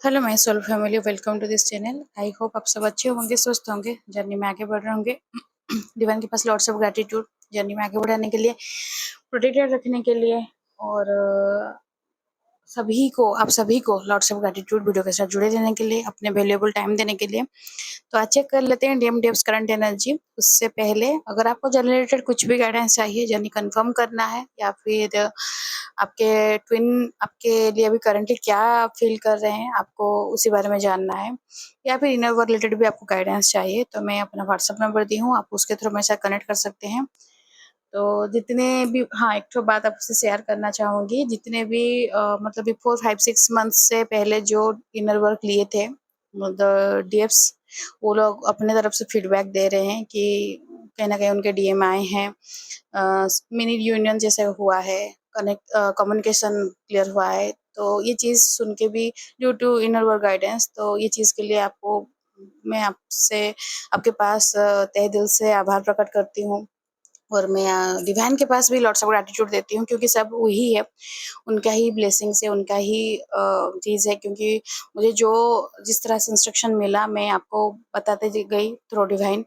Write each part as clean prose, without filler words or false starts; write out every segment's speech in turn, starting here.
Hello my soul family, welcome to this channel. I hope आप सब अच्छे होंगे, स्वस्थ होंगे, जर्नी में आगे बढ़ रहे होंगे। डिवाइन के पास लॉट्स ऑफ ग्रैटिट्यूड, जर्नी में आगे बढ़ाने के लिए, प्रोटेक्टेड रखने के लिए, और आप सभी को लॉट्स ऑफ ग्रैटिट्यूड वीडियो के साथ जुड़े रहने के लिए, अपने वैल्यूएबल टाइम देने के लिए। तो आज चेक कर लेते हैं डीएम डेव्स करंट एनर्जी। उससे पहले अगर आपको जर्नी रिलेटेड कुछ भी गाइडेंस चाहिए, जर्नी कंफर्म करना है, या फिर आपके ट्विन आपके लिए अभी करंटली क्या फील कर रहे हैं, आपको उसी बारे में जानना है, या फिर इनर वर्क रिलेटेड भी आपको गाइडेंस चाहिए, तो मैं अपना व्हाट्सएप नंबर दी हूँ, आप उसके थ्रू मेरे साथ कनेक्ट कर सकते हैं। तो जितने भी, हाँ, एक तो बात आपसे शेयर करना चाहूँगी, जितने भी मतलब बिफोर 5-6 मंथ्स से पहले जो इनर वर्क लिए थे मतलब डीएफ्स, वो लोग अपने तरफ से फीडबैक दे रहे हैं कि कहीं ना कहीं उनके डीएम आए हैं, मिनी यूनियन जैसे हुआ है, कम्युनिकेशन क्लियर हुआ है। तो ये चीज़ सुन के भी, due to inner work guidance, तो ये चीज़ के लिए आपको मैं आपसे आपके पास तहे दिल से आभार प्रकट करती हूँ। और मैं डिवाइन के पास भी लॉट्स ऑफ ग्रैटिट्यूड देती हूँ, क्योंकि सब वही है, उनका ही ब्लेसिंग से, उनका ही चीज़ है। क्योंकि मुझे जो जिस तरह से इंस्ट्रक्शन मिला, मैं आपको बताते गई थ्रू डिवाइन,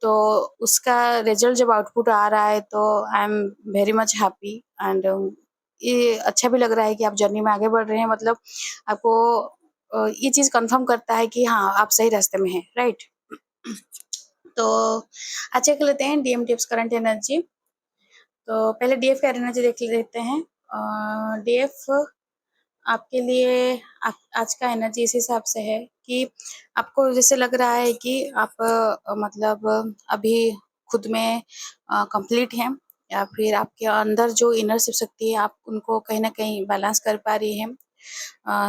तो उसका रिजल्ट जब आउटपुट आ रहा है, तो I am very much happy. And ये अच्छा भी लग रहा है कि आप जर्नी में आगे बढ़ रहे हैं। मतलब आपको ये चीज़ कंफर्म करता है कि हाँ, आप सही रास्ते में हैं, राइट। तो आज चेक लेते हैं डीएम टिप्स करंट एनर्जी। तो पहले डीएफ का एनर्जी देख लेते हैं। डीएफ आपके लिए आज का एनर्जी इस हिसाब से है कि आपको जैसे लग रहा है कि आप मतलब अभी खुद में कंप्लीट हैं, या फिर आपके अंदर जो इनर शिव शक्ति है, आप उनको कहीं ना कहीं बैलेंस कर पा रही हैं,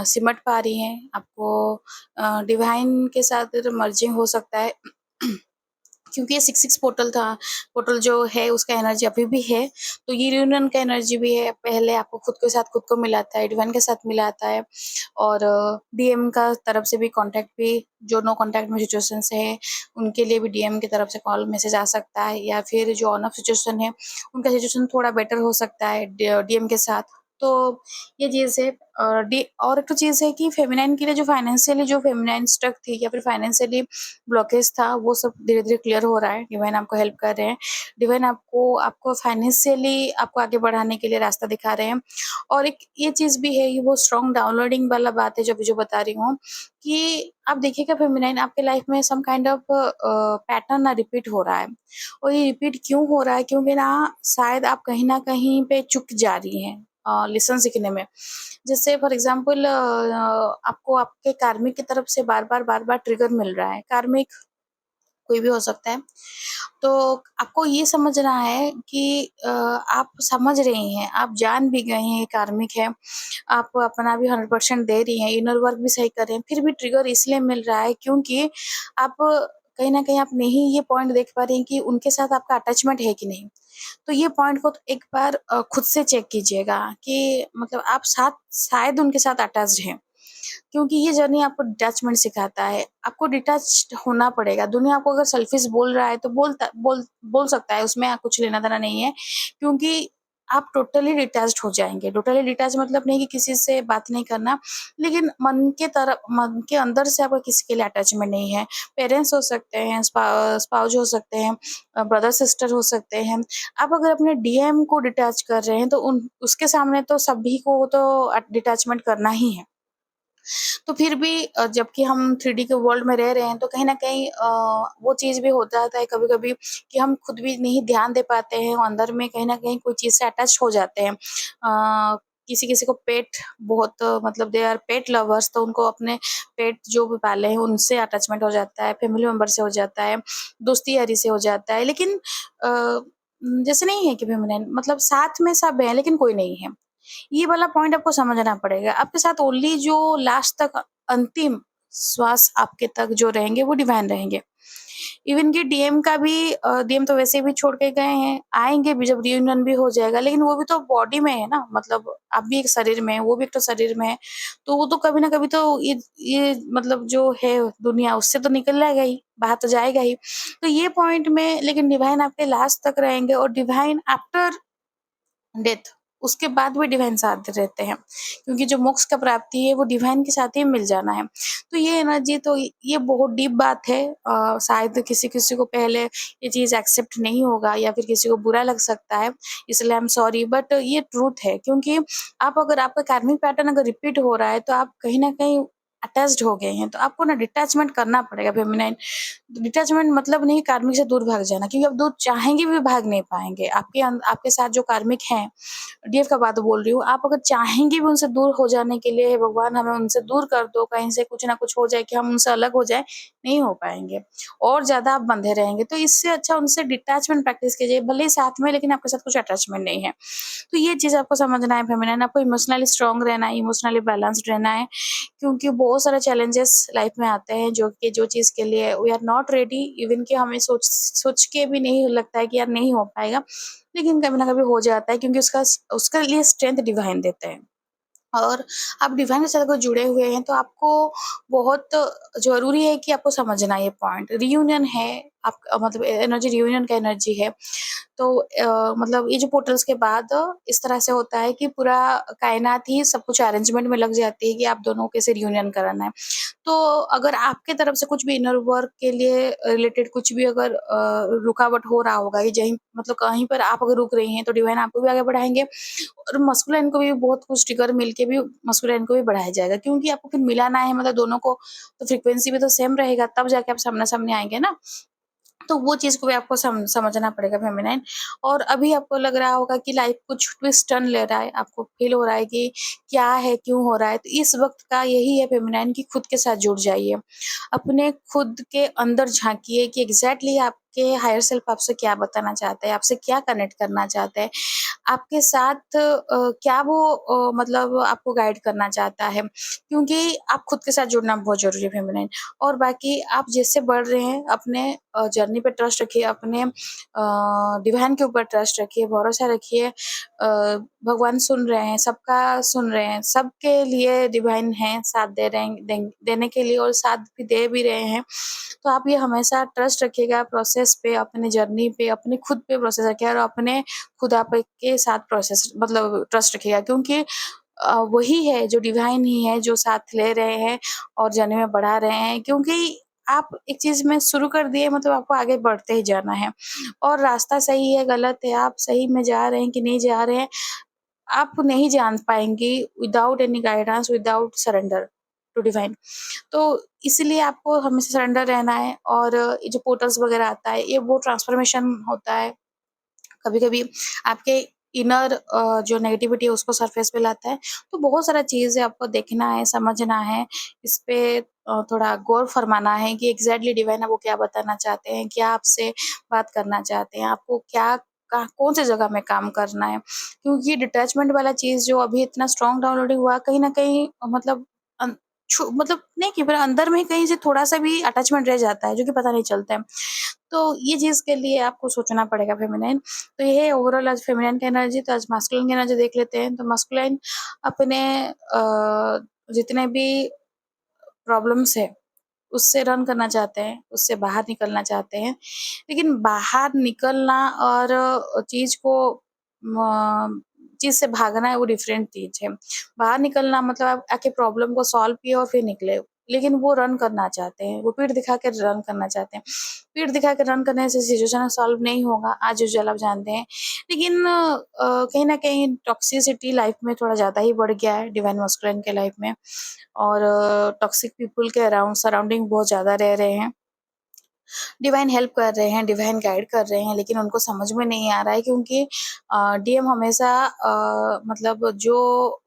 सिमट पा रही हैं। आपको डिवाइन के साथ मर्जिंग हो सकता है, क्योंकि ये 6-6 पोर्टल था, पोर्टल जो है उसका एनर्जी अभी भी है। तो ये यूनियन का एनर्जी भी है। पहले आपको खुद के साथ खुद को मिलाता है, डिवाइन के साथ मिलाता है, और डीएम का तरफ से भी कांटेक्ट भी, जो नो कांटेक्ट में सिचुएशन है, उनके लिए भी डीएम की तरफ से कॉल मैसेज आ सकता है, या फिर जो ऑन ऑफ सिचुएशन है, उनका सिचुएशन थोड़ा बेटर हो सकता है डीएम के साथ। तो ये चीज़ है। और एक तो चीज़ है कि फेमिनाइन के लिए जो फाइनेंशियली जो फेमिनाइन स्ट्रक थी, या फिर फाइनेंशियली ब्लॉकेज था, वो सब धीरे-धीरे क्लियर हो रहा है। डिवाइन आपको हेल्प कर रहे हैं। डिवाइन आपको आपको फाइनेंशियली आपको आगे बढ़ाने के लिए रास्ता दिखा रहे हैं। और एक ये चीज़ भी है, ये वो स्ट्रॉन्ग डाउनलोडिंग वाला बात है जो बता रही हूँ, कि आप देखिएगा फेमिनाइन आपके लाइफ में सम काइंड ऑफ पैटर्न ना रिपीट हो रहा है। और ये रिपीट क्यों हो रहा है? क्योंकि ना शायद आप कहीं न कहीं पे चूक जा रही हैं लेसन सीखने में। जैसे फॉर एग्जाम्पल आपको आपके कार्मिक की तरफ से बार-बार ट्रिगर मिल रहा है। कार्मिक कोई भी हो सकता है। तो आपको ये समझना है कि आप समझ रही हैं, आप जान भी गए हैं ये कार्मिक है, आप अपना भी 100% दे रही हैं, इनर वर्क भी सही कर रहे हैं, फिर भी ट्रिगर इसलिए मिल रहा है क्योंकि आप कहीं न कहीं आप नहीं ये पॉइंट देख पा रही हैं कि उनके साथ आपका अटैचमेंट है कि नहीं। तो ये पॉइंट को तो एक बार खुद से चेक कीजिएगा कि मतलब आप साथ शायद उनके साथ अटैच्ड हैं। क्योंकि ये जर्नी आपको डिटैचमेंट सिखाता है। आपको डिटैच्ड होना पड़ेगा। दुनिया आपको अगर सेल्फिश बोल रहा है, तो बोल सकता है, उसमें कुछ लेना-देना नहीं है, क्योंकि आप टोटली डिटैच्ड हो जाएँगे। टोटली डिटैच मतलब नहीं कि किसी से बात नहीं करना, लेकिन मन के अंदर से आपका किसी के लिए अटैचमेंट नहीं है। पेरेंट्स हो सकते हैं, स्पाउस हो सकते हैं, ब्रदर-सिस्टर हो सकते हैं। आप अगर अपने डीएम को डिटैच कर रहे हैं, तो उन उसके सामने तो सभी को तो डिटैचमेंट करना ही है। तो फिर भी जबकि हम 3D के वर्ल्ड में रह रहे हैं, तो कहीं न कहीं वो चीज़ भी हो जाता है कभी-कभी कि हम खुद भी नहीं ध्यान दे पाते हैं, और अंदर में कहीं न कहीं कोई चीज़ से अटैच हो जाते हैं। किसी-किसी को पेट बहुत मतलब दे आर पेट लवर्स, तो उनको अपने पेट जो भी पाले हैं उनसे अटैचमेंट हो जाता है, फैमिली मेंबर से हो जाता है, दोस्ती-यारी से हो जाता है। लेकिन जैसे नहीं है कि फेमिनिन मतलब साथ में सब हैं, लेकिन कोई नहीं है। ये वाला पॉइंट आपको समझना पड़ेगा। आपके साथ ओनली जो लास्ट तक अंतिम श्वास आपके तक जो रहेंगे, वो डिवाइन रहेंगे। इवन कि डीएम का भी डीएम तो वैसे भी छोड़ के गए हैं, आएँगे भी जब रियूनियन भी हो जाएगा, लेकिन वो भी तो बॉडी में है ना, मतलब आप भी एक शरीर में हैं, वो भी एक तो शरीर में है। तो वो तो कभी न कभी तो ये मतलब जो है दुनिया, उससे तो निकलेगा ही, बाहर तो जाएगा ही। तो ये पॉइंट में लेकिन डिवाइन आपके लास्ट तक रहेंगे, और डिवाइन आफ्टर डेथ उसके बाद भी डिवाइन साथ रहते हैं, क्योंकि जो मोक्ष का प्राप्ति है वो डिवाइन के साथ ही मिल जाना है। तो ये एनर्जी तो ये बहुत डीप बात है। शायद किसी-किसी को पहले ये चीज़ एक्सेप्ट नहीं होगा या फिर किसी को बुरा लग सकता है, इसलिए आई एम सॉरी, बट ये ट्रुथ है, क्योंकि आप अगर आपका कार्मिक पैटर्न अगर रिपीट हो रहा है तो आप कहीं न कहीं अटैच्ड हो गए हैं, तो आपको ना डिटैचमेंट करना पड़ेगा फेमिनाइन। डिटैचमेंट मतलब नहीं कार्मिक से दूर भाग जाना, क्योंकि आप दूर चाहेंगे भी भाग नहीं पाएँगे। आपके साथ जो कार्मिक हैं, डीएफ का बात बोल रही हूँ, आप अगर चाहेंगे भी उनसे दूर हो जाने के लिए, "हे भगवान हमें उनसे दूर कर दो, कहीं से कुछ ना कुछ हो जाए कि हम उनसे अलग हो जाएँ", नहीं हो पाएँगे और ज़्यादा आप बंधे रहेंगे। तो इससे अच्छा उनसे डिटैचमेंट प्रैक्टिस कीजिए, भले ही साथ में लेकिन आपके साथ कुछ अटैचमेंट नहीं है। तो ये चीज़ आपको समझना है फेमिनिन, आपको इमोशनली स्ट्रॉन्ग रहना है, इमोशनली बैलेंस्ड रहना है, क्योंकि बहुत सारे चैलेंजेस लाइफ में आते हैं जो चीज़ के लिए we are not ready, even कि हमें सोच सोच के भी नहीं लगता है कि यार नहीं हो पाएगा, लेकिन कभी ना कभी हो जाता है, क्योंकि उसके लिए स्ट्रेंथ डिवाइन देते हैं। और आप डिवाइन के साथ अगर जुड़े हुए हैं तो आपको बहुत ज़रूरी है कि आपको समझना ये पॉइंट। रियूनियन है, आप मतलब एनर्जी रियूनियन का एनर्जी है। तो मतलब ये जो पोर्टल्स के बाद इस तरह से होता है कि पूरा कायनात ही सब कुछ अरेंजमेंट में लग जाती है कि आप दोनों कैसे रियूनियन कराना है। तो अगर आपके तरफ से कुछ भी इनर वर्क के लिए रिलेटेड कुछ भी अगर रुकावट हो रहा होगा, या जहीं मतलब कहीं पर आप अगर रुक रही हैं, तो डिवाइन आपको भी आगे बढ़ाएँगे और मस्कुलाइन को भी बहुत कुछ ट्रिगर मिलके भी मस्कुलाइन को भी बढ़ाया जाएगा, क्योंकि आपको फिर मिलाना है, मतलब दोनों को तो फ्रीक्वेंसी भी तो सेम रहेगा, तब जाके आप सामने-सामने आएँगे ना। तो वो चीज़ को भी आपको समझना पड़ेगा फेमिनाइन। और अभी आपको लग रहा होगा कि लाइफ कुछ ट्विस्ट टर्न ले रहा है, आपको फ़ील हो रहा है कि क्या है, क्यों हो रहा है? तो इस वक़्त का यही है फेमिनाइन कि खुद के साथ जुड़ जाइए। अपने खुद के अंदर झाँकिए कि एग्ज़ैक्टली आपके हायर सेल्फ आपसे क्या बताना चाहता है, आपसे क्या कनेक्ट करना चाहता है, आपके साथ क्या वो मतलब आपको गाइड करना चाहता है, क्योंकि आप खुद के साथ जुड़ना बहुत ज़रूरी है फेमिनाइन। और बाकी आप जैसे बढ़ रहे हैं अपने जर्नी पे ट्रस्ट रखिए, अपने डिवाइन के ऊपर ट्रस्ट रखिए, भरोसा रखिए। भगवान सुन रहे हैं, सबका सुन रहे हैं, सबके लिए डिवाइन हैं, साथ दे रहे हैं, देने के लिए और साथ भी दे भी रहे हैं। तो आप ये हमेशा ट्रस्ट रखिएगा प्रोसेस पे, अपने जर्नी पे, अपने खुद पे प्रोसेस रखिए और अपने खुदा पे के साथ प्रोसेस मतलब ट्रस्ट रखिएगा, क्योंकि वही है जो डिवाइन ही है जो साथ ले रहे हैं और जर्नी में बढ़ा रहे हैं, क्योंकि आप एक चीज़ में शुरू कर दिए मतलब आपको आगे बढ़ते ही जाना है और रास्ता सही है, गलत है, आप सही में जा रहे हैं कि नहीं जा रहे हैं, आप नहीं जान पाएँगे without any guidance, without surrender to divine. तो इसलिए आपको हमेशा सरेंडर रहना है और ये जो पोर्टल्स वगैरह आता है, ये वो ट्रांसफॉर्मेशन होता है। कभी-कभी आपके इनर जो नेगेटिविटी है उसको सरफेस पे लाता है। तो बहुत सारा चीज़ है आपको देखना है, समझना है, इस पे थोड़ा गौर फरमाना है कि एग्ज़ैक्टली डिवाइन आपको क्या बताना चाहते हैं, क्या आपसे बात करना चाहते हैं, आपको क्या कौन-सी जगह में काम करना है। क्योंकि डिटैचमेंट वाला चीज़ जो अभी इतना स्ट्रॉन्ग डाउनलोडिंग हुआ कहीं न कहीं मतलब मतलब नहीं कि फिर अंदर में ही कहीं से थोड़ा-सा भी अटैचमेंट रह जाता है, जो कि पता नहीं चलता है। तो ये चीज़ के लिए आपको सोचना पड़ेगा फेमिनिन। तो ये है ओवरऑल आज फेमिनिन की एनर्जी, तो आज मास्कुलिन की एनर्जी देख लेते हैं। तो मास्कुलिन अपने जितने भी प्रॉब्लम्स है, उससे रन करना चाहते हैं, उससे बाहर निकलना चाहते हैं। लेकिन बाहर निकलना और चीज़ से भागना है वो डिफरेंट चीज़ है। बाहर निकलना मतलब आप आके प्रॉब्लम को सॉल्व किए और फिर निकले। लेकिन वो रन करना चाहते हैं, वो पीठ दिखा के रन करना चाहते हैं। पीठ दिखा के रन करने से सिचुएशन सॉल्व नहीं होगा, आज यूजुअल आप जानते हैं। लेकिन कहीं न कहीं टॉक्सिसिटी लाइफ में थोड़ा ज़्यादा ही बढ़ गया है डिवाइन मास्कुलिन के लाइफ में और टॉक्सिक पीपल के अराउंड सराउंडिंग बहुत ज़्यादा रह रहे हैं। डिवाइन हेल्प कर रहे हैं, डिवाइन गाइड कर रहे हैं, लेकिन उनको समझ में नहीं आ रहा है, क्योंकि डीएम हमेशा मतलब जो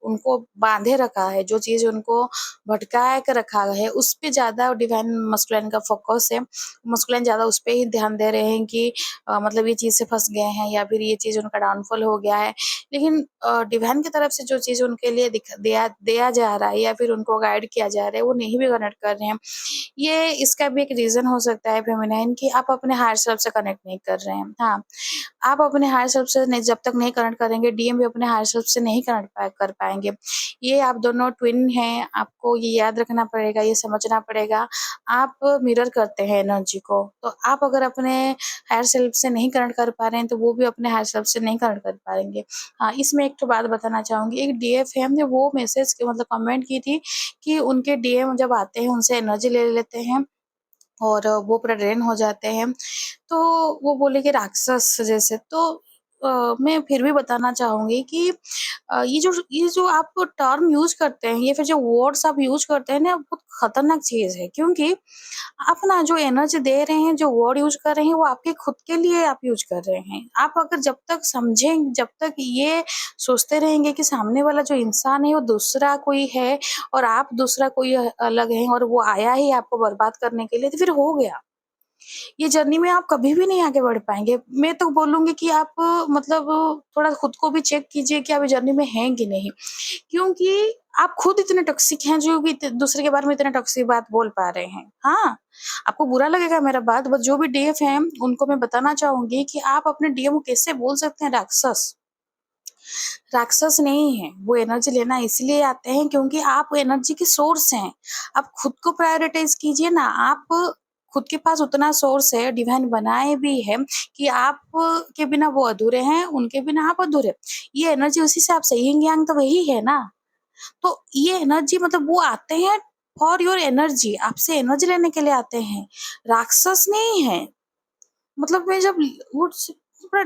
उनको बाँधे रखा है, जो चीज़ उनको भटका के रखा है, उस पे ज़्यादा डिवाइन मास्कुलिन का फ़ोकस है। मास्कुलिन ज़्यादा उस पे ही ध्यान दे रहे हैं कि मतलब ये चीज़ से फँस गए हैं या फिर ये चीज़ उनका डाउनफॉल हो गया है। लेकिन डिवाइन की तरफ से जो चीज़ उनके लिए दिया दिया जा रहा है या फिर उनको गाइड किया जा रहा है, वो नहीं भी कनेक्ट कर रहे हैं। ये इसका भी एक रीज़न हो सकता है फेमिनाइन कि आप अपने हायर सेल्फ से कनेक्ट नहीं कर रहे हैं। हाँ, आप अपने हायर सेल्फ से नहीं, जब तक नहीं कनेक्ट करेंगे, डीएम भी अपने हायर सेल्फ से नहीं कर पाएँगे। ये आप दोनों ट्विन हैं, आपको ये याद रखना पड़ेगा, ये समझना पड़ेगा। आप मिरर करते हैं एनर्जी को, तो आप अगर अपने हायर सेल्फ से नहीं कनेक्ट कर पा रहे हैं, तो वो भी अपने हायर सेल्फ से नहीं कनेक्ट कर पाएँगे। हाँ, इसमें एक तो बात बताना चाहूँगी, एक डीएफ है, हमने वो मैसेज मतलब कमेंट की थी कि उनके डीएम जब आते हैं, उनसे एनर्जी ले लेते हैं और वो पूरा ड्रेन हो जाते हैं। तो वो बोले कि राक्षस जैसे, तो मैं फिर भी बताना चाहूँगी कि ये जो आप टर्म यूज़ करते हैं, ये फिर जो वर्ड्स आप यूज़ करते हैं ना, बहुत खतरनाक चीज़ है, क्योंकि आप ना जो एनर्जी दे रहे हैं, जो वर्ड यूज़ कर रहे हैं, वो आपके खुद के लिए आप यूज़ कर रहे हैं। आप अगर जब तक समझें, जब तक ये सोचते रहेंगे कि सामने वाला जो इंसान है वो दूसरा कोई है और आप दूसरा कोई अलग हैं और वो आया ही आपको बर्बाद करने के लिए, तो फिर हो गया। ये जर्नी में आप कभी भी नहीं आगे बढ़ पाएँगे। मैं तो बोलूँगी कि आप मतलब थोड़ा खुद को भी चेक कीजिए कि आप इस जर्नी में हैं कि नहीं। क्योंकि आप खुद इतने टॉक्सिक हैं जो कि दूसरे के बारे में इतने टॉक्सिक बात बोल पा रहे हैं। हाँ, आपको बुरा लगेगा मेरा बात, बट जो भी डीएफ हैं, उनको मैं बताना चाहूँगी कि आप अपने डीएम को कैसे बोल सकते हैं राक्षस। राक्षस नहीं है, वो एनर्जी लेना इसलिए आते हैं क्योंकि आप एनर्जी के सोर्स हैं। आप खुद को प्रायोरिटाइज़ कीजिए ना, आप खुद के पास उतना सोर्स है, डिवाइन बनाए भी है कि आप के बिना वो अधूरे हैं, उनके बिना आप अधूरे। ये एनर्जी उसी से आप सही yin-yang तो वही है ना। तो ये एनर्जी मतलब वो आते हैं फॉर योर एनर्जी, आपसे एनर्जी लेने के लिए आते हैं, राक्षस नहीं है। मतलब मैं जब वो पूरा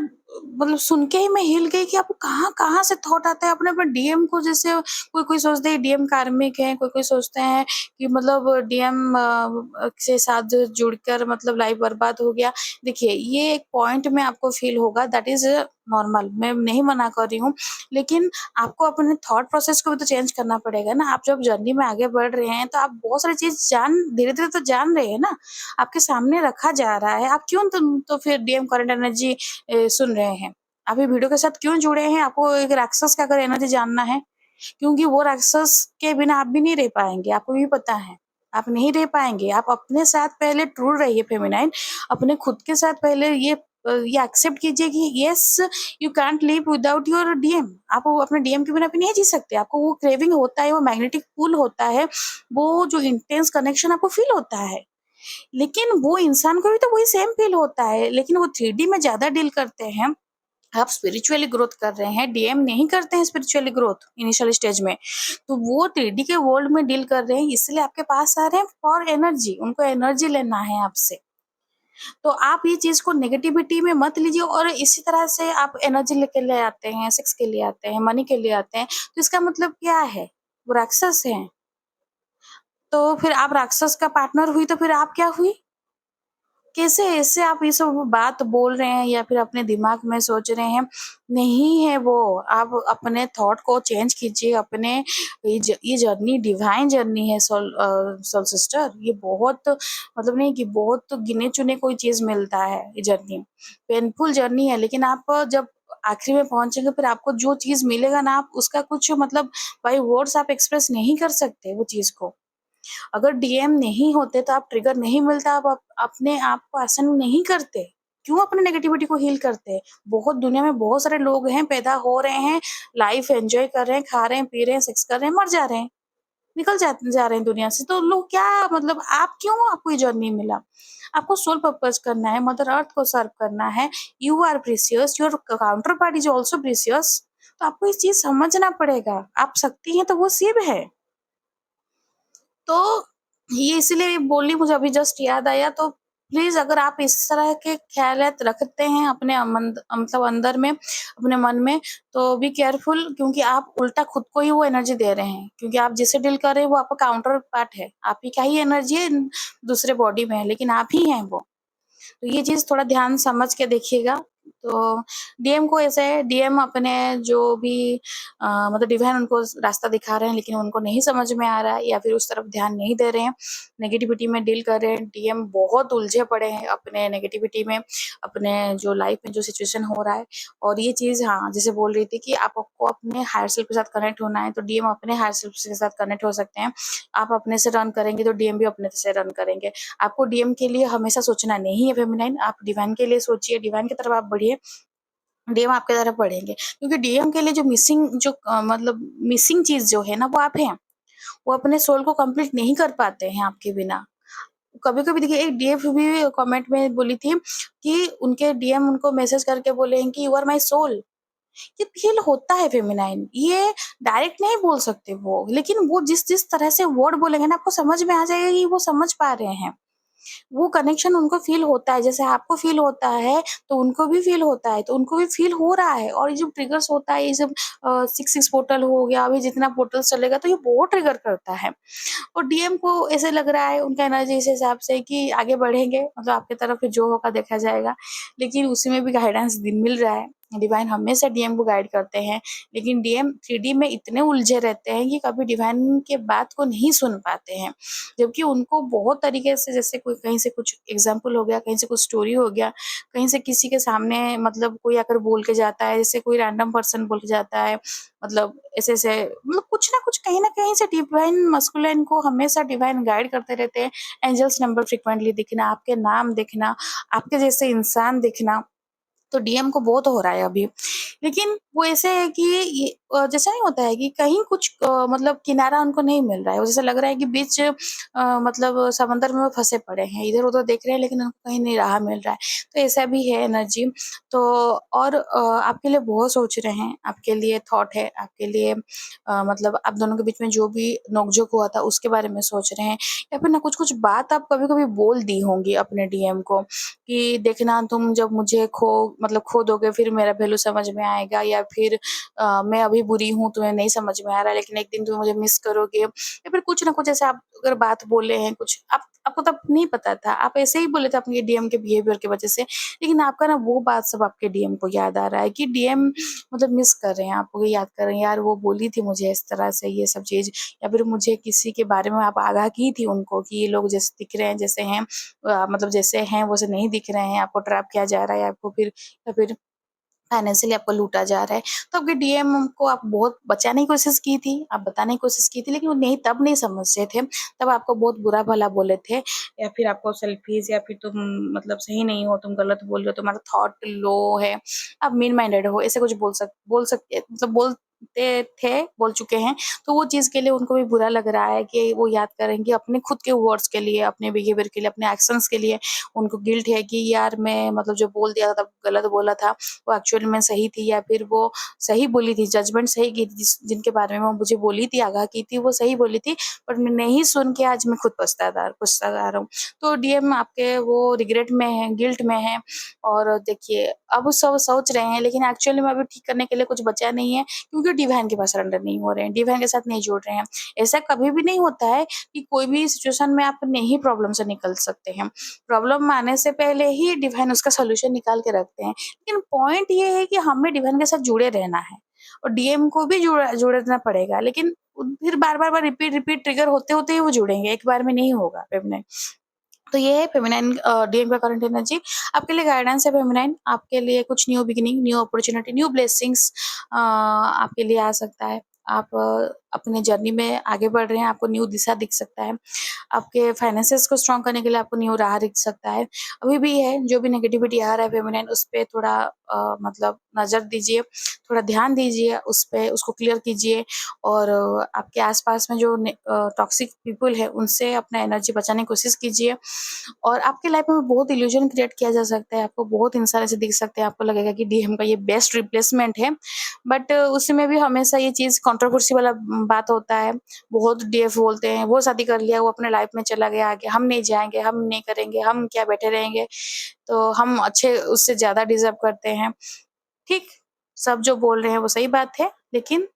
मतलब सुन के ही मैं हिल गई कि आपको कहाँ-कहाँ से थॉट आता है अपने-अपने डीएम को, जैसे कोई-कोई सोचते हैं डीएम कार्मिक है, कोई-कोई सोचते हैं कि मतलब डीएम के साथ जो जुड़कर मतलब लाइफ बर्बाद हो गया। देखिए, ये एक पॉइंट में आपको फ़ील होगा, दैट इज़ नॉर्मल, मैं नहीं मना कर रही हूँ, लेकिन आपको अपने थॉट प्रोसेस को भी तो चेंज करना पड़ेगा ना। आप जब जर्नी में आगे बढ़ रहे हैं, तो आप बहुत सारी चीज़ धीरे-धीरे तो जान रहे हैं ना। आपके सामने रखा जा रहा है, आप क्यों तो फिर डीएम करंट एनर्जी सुन रहे हैं? आप ये वीडियो के साथ क्यों जुड़े हैं? आपको एक राक्षस का अगर एनर्जी जानना है, क्योंकि वो राक्षस के बिना आप भी नहीं रह पाएँगे, आपको भी पता है। आप नहीं रह पाएँगे, आप अपने साथ पहले ट्रू रहिए फेमिनाइन, अपने खुद के साथ पहले ये एक्सेप्ट कीजिए कि yes, you can't live without your DM. आप वो अपने डीएम के बिना भी नहीं जी सकते, आपको वो क्रेविंग होता है, वो मैग्नेटिक पुल होता है, वो जो इंटेंस कनेक्शन आपको फ़ील होता है। लेकिन वो इंसान को भी तो वही सेम फ़ील होता है, लेकिन वो 3D में ज़्यादा डील करते हैं। आप स्पिरिचुअली ग्रोथ कर रहे हैं, डीएम नहीं करते हैं स्पिरिचुअली ग्रोथ इनिशियल स्टेज में। तो वो 3D के वर्ल्ड में डील कर रहे हैं, इसलिए आपके पास आ रहे हैं फॉर एनर्जी, उनको एनर्जी लेना है आपसे। तो आप ये चीज़ को नेगेटिविटी में मत लीजिए और इसी तरह से आप एनर्जी लेके ले आते हैं, सेक्स के लिए आते हैं, मनी के लिए आते हैं, तो इसका मतलब क्या है? वो राक्षस हैं। तो फिर आप राक्षस का पार्टनर हुई, तो फिर आप क्या हुई? कैसे ऐसे आप ये सब बात बोल रहे हैं या फिर अपने दिमाग में सोच रहे हैं? नहीं है वो, आप अपने थॉट को चेंज कीजिए, अपने ये जर्नी डिवाइन जर्नी है सोल सिस्टर, ये बहुत मतलब नहीं कि बहुत गिने-चुने कोई चीज़ मिलता है ये जर्नी। पेनफुल जर्नी है, लेकिन आप जब आखिरी में पहुँचेंगे, फिर आपको जो चीज़ मिलेगा ना, आप उसका कुछ मतलब बाय वर्ड्स आप एक्सप्रेस नहीं कर सकते वो चीज़ को। अगर डीएम नहीं होते, तो आप ट्रिगर नहीं मिलता, आप अपने आप को आसान नहीं करते। क्यों अपने नेगेटिविटी को हील करते? बहुत दुनिया में बहुत सारे लोग हैं, पैदा हो रहे हैं, लाइफ एन्जॉय कर रहे हैं, खा रहे हैं, पी रहे हैं, सेक्स कर रहे हैं, मर जा रहे हैं, निकल जा रहे हैं दुनिया से। तो लोग क्या मतलब आप क्यों, आपको ये जर्नी मिला? आपको सोल पर्पज़ करना है, मदर अर्थ को सर्व करना है। You are precious, your counterpart is also precious. तो आपको ये चीज़ समझना पड़ेगा। आप शक्ति हैं, तो वो शिव है। तो ये इसीलिए बोली, मुझे अभी जस्ट याद आया। तो प्लीज़, अगर आप इस तरह के ख़्यालात रखते हैं अपने मतलब अंदर में, अपने मन में, तो बी केयरफुल, क्योंकि आप उल्टा खुद को ही वो एनर्जी दे रहे हैं। क्योंकि आप जिसे डील कर रहे हैं वो आपका काउंटर पार्ट है। आप ही का ही एनर्जी है दूसरे बॉडी में है, लेकिन आप ही हैं वो। तो ये चीज़ थोड़ा ध्यान समझ के देखिएगा। तो डीएम को ऐसा है, डीएम अपने जो भी मतलब डिवाइन उनको रास्ता दिखा रहे हैं लेकिन उनको नहीं समझ में आ रहा है या फिर उस तरफ ध्यान नहीं दे रहे हैं, नेगेटिविटी में डील कर रहे हैं। डीएम बहुत उलझे पड़े हैं अपने नेगेटिविटी में, अपने जो लाइफ में जो सिचुएशन हो रहा है। और ये चीज़ हाँ, जैसे बोल रही थी कि आपको अपने हायर सेल्फ के साथ कनेक्ट होना है, तो डीएम अपने हायर सेल्फ के साथ कनेक्ट हो सकते हैं। आप अपने से रन करेंगे तो डीएम भी अपने से रन करेंगे। आपको डीएम के लिए हमेशा सोचना नहीं है फेमिनाइन, आप डिवाइन के लिए सोचिए, डिवाइन की तरफ आप बढ़िए, डीएम आपकी तरफ बढ़ेंगे। क्योंकि डीएम के लिए जो मतलब मिसिंग चीज़ जो है ना वो आप हैं। वो अपने सोल को कंप्लीट नहीं कर पाते हैं आपके बिना। कभी-कभी देखिए एक डीएफ भी कमेंट में बोली थी कि उनके डीएम उनको मैसेज करके बोले हैं कि यू आर माय सोल। ये फील होता है फेमिनाइन, ये डायरेक्ट नहीं बोल सकते वो, लेकिन वो जिस तरह से वर्ड बोलेंगे ना आपको समझ में आ जाएगा कि वो समझ पा रहे हैं। वो कनेक्शन उनको फ़ील होता है, जैसे आपको फ़ील होता है, तो उनको भी फ़ील होता है, तो उनको भी फ़ील हो रहा है। और ये जो ट्रिगर्स होता है, ये सब 6-6 पोर्टल हो गया, अभी जितना पोर्टल चलेगा, तो ये बहुत ट्रिगर करता है। और डीएम को ऐसे लग रहा है उनका एनर्जी इस हिसाब से कि आगे बढ़ेंगे, मतलब आपकी तरफ जो होगा देखा जाएगा। लेकिन उसी में भी गाइडेंस मिल रहा है। डिवाइन हमेशा डीएम को गाइड करते हैं, लेकिन डीएम 3D में इतने उलझे रहते हैं कि कभी डिवाइन के बात को नहीं सुन पाते हैं। जबकि उनको बहुत तरीके से, जैसे कोई कहीं से कुछ एग्जाम्पल हो गया, कहीं से कुछ स्टोरी हो गया, कहीं से किसी के सामने मतलब कोई आकर बोल के जाता है, जैसे कोई रैंडम पर्सन बोल के जाता है, मतलब ऐसे-ऐसे मतलब कुछ ना कुछ कहीं न कहीं से डिवाइन मस्कुलिन को हमेशा डिवाइन गाइड करते रहते हैं। एंजल्स नंबर फ्रीक्वेंटली दिखना, आपके नाम दिखना, आपके जैसे इंसान दिखना। तो डीएम को बहुत हो रहा है अभी। लेकिन वो ऐसे है कि ये जैसा नहीं होता है कि कहीं कुछ मतलब किनारा उनको नहीं मिल रहा है। वो जैसा लग रहा है कि बीच मतलब समंदर में वो फँसे पड़े हैं। इधर-उधर देख रहे हैं लेकिन उनको कहीं नहीं राह मिल रहा है। तो ऐसा भी है एनर्जी। तो और आपके लिए बहुत सोच रहे हैं, आपके लिए थॉट है, आपके लिए मतलब आप दोनों के बीच में जो भी नोक-झोंक हुआ था उसके बारे में सोच रहे हैं। या फिर ना कुछ-कुछ बात आप कभी-कभी बोल दी होंगी अपने डीएम को कि देखना तुम जब मुझे खो दोगे फिर मेरा वैल्यू समझ में आएगा, या फिर मैं अभी बुरी हूँ तुम्हें नहीं समझ में आ रहा है लेकिन एक दिन तुम मुझे मिस करोगे, या फिर कुछ ना कुछ ऐसे आप अगर बात बोले हैं कुछ आपको तब नहीं पता था, आप ऐसे ही बोले थे अपने डीएम के बिहेवियर की वजह से, लेकिन आपका ना वो बात सब आपके डीएम को याद आ रहा है कि डीएम मतलब मिस कर रहे हैं आपको, याद कर रहे हैं यार वो बोली थी मुझे इस तरह से ये सब चीज़, या फिर मुझे किसी के बारे में आप आगाह की थी उनको कि ये लोग जैसे दिख रहे हैं जैसे हैं, मतलब जैसे हैं वैसे नहीं दिख रहे हैं, आपको ट्रैप किया जा रहा है, आपको फिर या फिर फाइनेंशियली आपको लूटा जा रहा है। तो आपके डीएम को आप बहुत बचाने की कोशिश की थी, आप बताने की कोशिश की थी, लेकिन वो नहीं तब नहीं समझे थे, तब आपको बहुत बुरा-भला बोले थे, या फिर आपको सेल्फिश, या फिर तुम मतलब सही नहीं हो, तुम गलत बोल रहे हो, तुम्हारा थॉट लो है, आप मीन माइंडेड हो, ऐसे कुछ बोल सकते मतलब बोल चुके हैं। तो वो चीज़ के लिए उनको भी बुरा लग रहा है कि वो याद करेंगे अपने खुद के वर्ड्स के लिए, अपने बिहेवियर के लिए, अपने एक्शंस के लिए उनको गिल्ट है कि यार मैं मतलब जो बोल दिया था तब गलत बोला था, वो एक्चुअल में सही थी, या फिर वो सही बोली थी, जजमेंट सही की थी, जिनके बारे में वो मुझे बोली थी, आगाह की थी, वो सही बोली थी, बट मैं नहीं सुन के आज मैं खुद पछता रहा हूँ। तो डीएम आपके वो रिग्रेट में है, गिल्ट में है, और देखिए अब सब सोच रहे हैं लेकिन एक्चुअली में अभी ठीक करने के लिए कुछ बचा नहीं है, क्योंकि डिवाइन के पास सरेंडर नहीं हो रहे हैं, डिवाइन के साथ नहीं जुड़ रहे हैं। ऐसा कभी भी नहीं होता है कि कोई भी सिचुएशन में आप नहीं प्रॉब्लम से निकल सकते हैं। प्रॉब्लम आने से पहले ही डिवाइन उसका सॉल्यूशन निकाल के रखते हैं। लेकिन पॉइंट ये है कि हमें डिवाइन के साथ जुड़े रहना है, और डीएम को भी जुड़ना पड़ेगा, लेकिन फिर बार-बार रिपीट ट्रिगर होते-होते ही वो जुड़ेंगे, एक बार में नहीं होगा फेमिनाइन। तो ये है फेमिनाइन डीएम का करंट एनर्जी। आपके लिए गाइडेंस है फेमिनाइन, आपके लिए कुछ new beginning, new opportunity, new blessings आपके लिए आ सकता है। आप अपने जर्नी में आगे बढ़ रहे हैं, आपको न्यू दिशा दिख सकता है। आपके फाइनेंसेस को स्ट्रॉन्ग करने के लिए आपको न्यू राह दिख सकता है। अभी भी है, जो भी नेगेटिविटी आ रहा है फेमिनाइन उस पे थोड़ा मतलब नज़र दीजिए, थोड़ा ध्यान दीजिए उस पे, उसको क्लियर कीजिए, और आपके आस-पास में जो टॉक्सिक पीपल है उनसे अपना एनर्जी बचाने की कोशिश कीजिए। और आपके लाइफ में बहुत इल्यूजन क्रिएट किया जा सकता है, आपको बहुत इंसान ऐसे दिख सकते हैं, आपको लगेगा कि डीएम का ये बेस्ट रिप्लेसमेंट है, बट उसमें भी हमेशा ये चीज़ कंट्रोवर्सी वाला बात होता है। बहुत डीएफ बोलते हैं, वो शादी कर लिया, वो अपने लाइफ में चला गया आगे, हम नहीं जाएँगे, हम नहीं करेंगे, हम क्या बैठे रहेंगे, तो हम अच्छे उससे ज़्यादा डिज़र्व करते हैं। ठीक, सब जो बोल रहे हैं वो सही बात है, लेकिन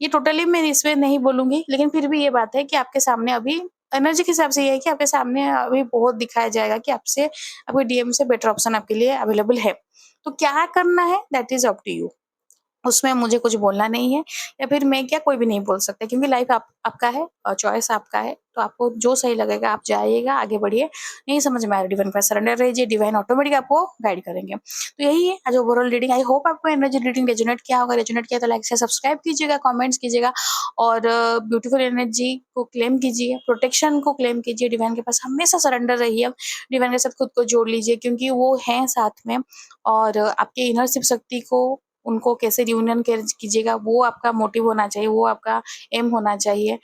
ये टोटली मैं इसमें नहीं बोलूँगी, लेकिन फिर भी ये बात है कि आपके सामने अभी एनर्जी के हिसाब से ये है कि आपके सामने अभी बहुत दिखाया जाएगा कि आपसे आपके डीएम से बेटर ऑप्शन आपके लिए अवेलेबल है। तो क्या करना है that is up to you. उसमें मुझे कुछ बोलना नहीं है या फिर मैं क्या कोई भी नहीं बोल सकता क्योंकि लाइफ आपका है और चॉइस आपका है। तो आपको जो सही लगेगा आप जाइएगा, आगे बढ़िए। नहीं समझ में आ रहा डिवाइन पे सरेंडर रहिए, डिवाइन ऑटोमेटिक आपको गाइड करेंगे। तो यही है आज ओवरऑल रीडिंग। आई होप आपको एनर्जी रीडिंग रेजोनेट किया होगा। रेजोनेट किया तो लाइक से सब्सक्राइब कीजिएगा, कमेंट्स कीजिएगा और ब्यूटीफुल एनर्जी को क्लेम कीजिए, प्रोटेक्शन को क्लेम कीजिए। डिवाइन के पास हमेशा सरेंडर रहिए, डिवाइन के साथ खुद को जोड़ लीजिए क्योंकि वो हैं साथ में। और आपके इनर शिव शक्ति को उनको कैसे रियूनियन कीजिएगा वो आपका मोटिव होना चाहिए, वो आपका एम होना चाहिए।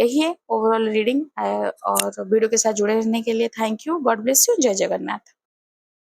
यही है ओवरऑल रीडिंग। और वीडियो के साथ जुड़े रहने के लिए thank you. God bless you. जय जगन्नाथ।